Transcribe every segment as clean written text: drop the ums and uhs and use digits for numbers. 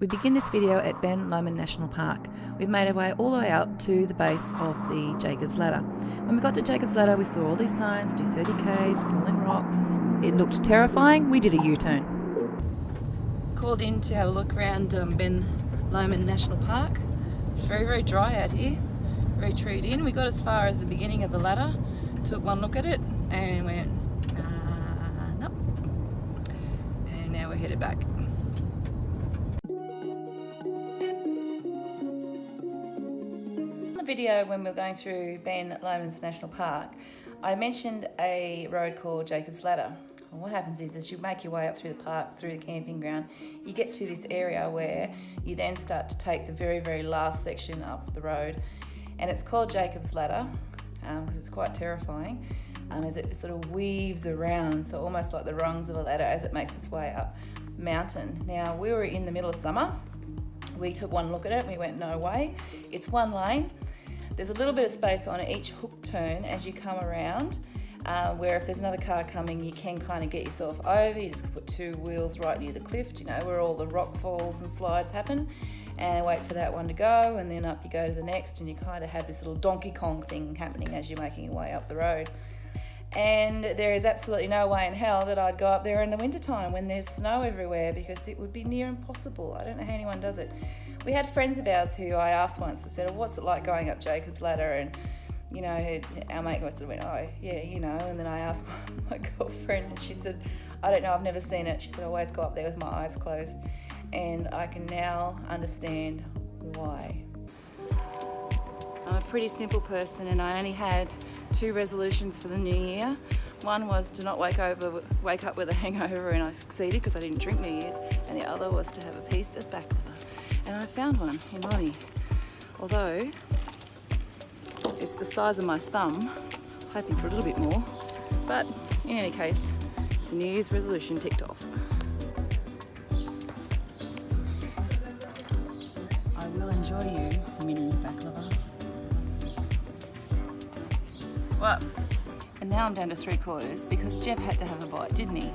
We begin this video at Ben Lomond National Park. We've made our way all the way up to the base of the Jacob's Ladder. When we got to Jacob's Ladder, we saw all these signs, do 30Ks, falling rocks. It looked terrifying. We did a U-turn. Called in to have a look around Ben Lomond National Park. It's very, very dry out here, very treed in. We got as far as the beginning of the ladder, took one look at it and went, nope. And now we're headed back. Video when we were going through Ben Lomond National Park, I mentioned a road called Jacob's Ladder. And what happens is, as you make your way up through the park, through the camping ground, you get to this area where you then start to take the very, very last section up the road. And it's called Jacob's Ladder because it's quite terrifying as it sort of weaves around, so almost like the rungs of a ladder as it makes its way up mountain. Now, we were in the middle of summer. We took one look at it and we went, no way. It's one lane. There's a little bit of space on each hook turn as you come around, where if there's another car coming, you can kind of get yourself over. You just put two wheels right near the cliff, you know, where all the rock falls and slides happen, and wait for that one to go, and then up you go to the next, and you kind of have this little Donkey Kong thing happening as you're making your way up the road. And there is absolutely no way in hell that I'd go up there in the wintertime when there's snow everywhere, because it would be near impossible. I don't know how anyone does it. We had friends of ours who I asked once, I said, oh, what's it like going up Jacob's Ladder? And, you know, our mate sort of went, oh, yeah, you know. And then I asked my girlfriend and she said, I don't know, I've never seen it. She said, I always go up there with my eyes closed. And I can now understand why. I'm a pretty simple person and I only had 2 resolutions for the new year. One was to not wake up with a hangover, and I succeeded because I didn't drink New Year's, and the other was to have a piece of Baclava. And I found one in Lonnie. Although it's the size of my thumb, I was hoping for a little bit more, but in any case, it's a New Year's resolution ticked off. I will enjoy you, mini Baclava. Well, and now I'm down to 3/4 because Jeff had to have a bite, didn't he?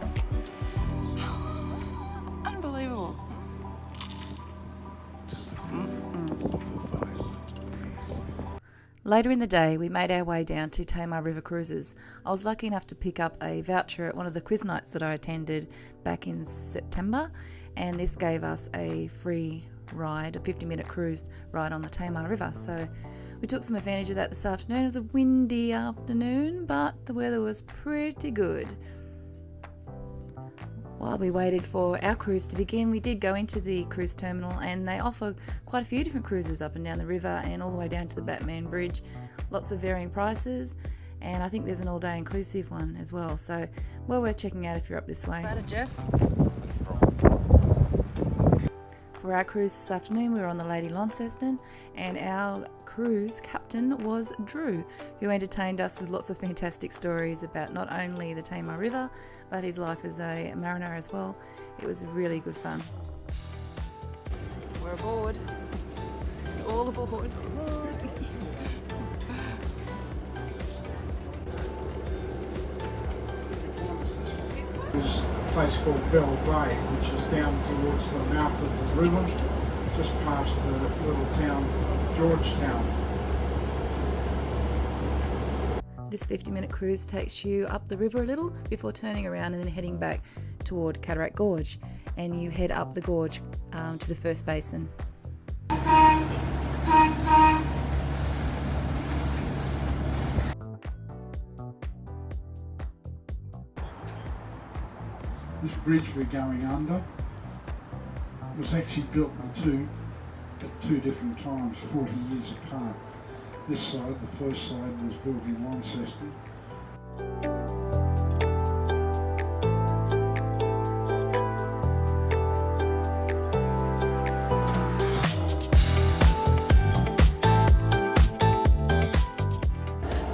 Unbelievable. Later in the day, we made our way down to Tamar River cruises. I was lucky enough to pick up a voucher at one of the quiz nights that I attended back in September, and this gave us a free ride, a 50-minute cruise ride on the Tamar River. So we took some advantage of that this afternoon. It was a windy afternoon, but the weather was pretty good. While we waited for our cruise to begin, we did go into the cruise terminal, and they offer quite a few different cruises up and down the river and all the way down to the Batman Bridge. Lots of varying prices, and I think there's an all-day inclusive one as well. So well worth checking out if you're up this way. Right, Jeff. For our cruise this afternoon, we were on the Lady Launceston, and our cruise captain was Drew, who entertained us with lots of fantastic stories about not only the Tamar River, but his life as a mariner as well. It was really good fun. We're aboard. We're all aboard. There's a place called Baclava, which is down towards the mouth of the river, just past the little town, Georgetown. This 50-minute cruise takes you up the river a little before turning around and then heading back toward Cataract Gorge, and you head up the gorge to the first basin. This bridge we're going under was actually built at two different times, 40 years apart. This side, the first side, was built in Launceston.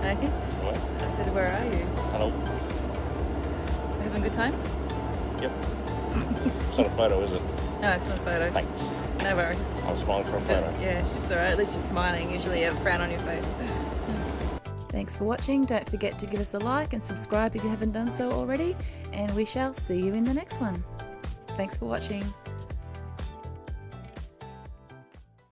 Hey? What? I said, where are you? Hello. Having a good time? Yep. It's not a photo, is it? No, it's not a photo. Thanks. No worries. I was smiling for a photo. Yeah, it's alright. At least you're smiling. Usually you have a frown on your face. Thanks for watching. Don't forget to give us a like and subscribe if you haven't done so already. And we shall see you in the next one. Thanks for watching.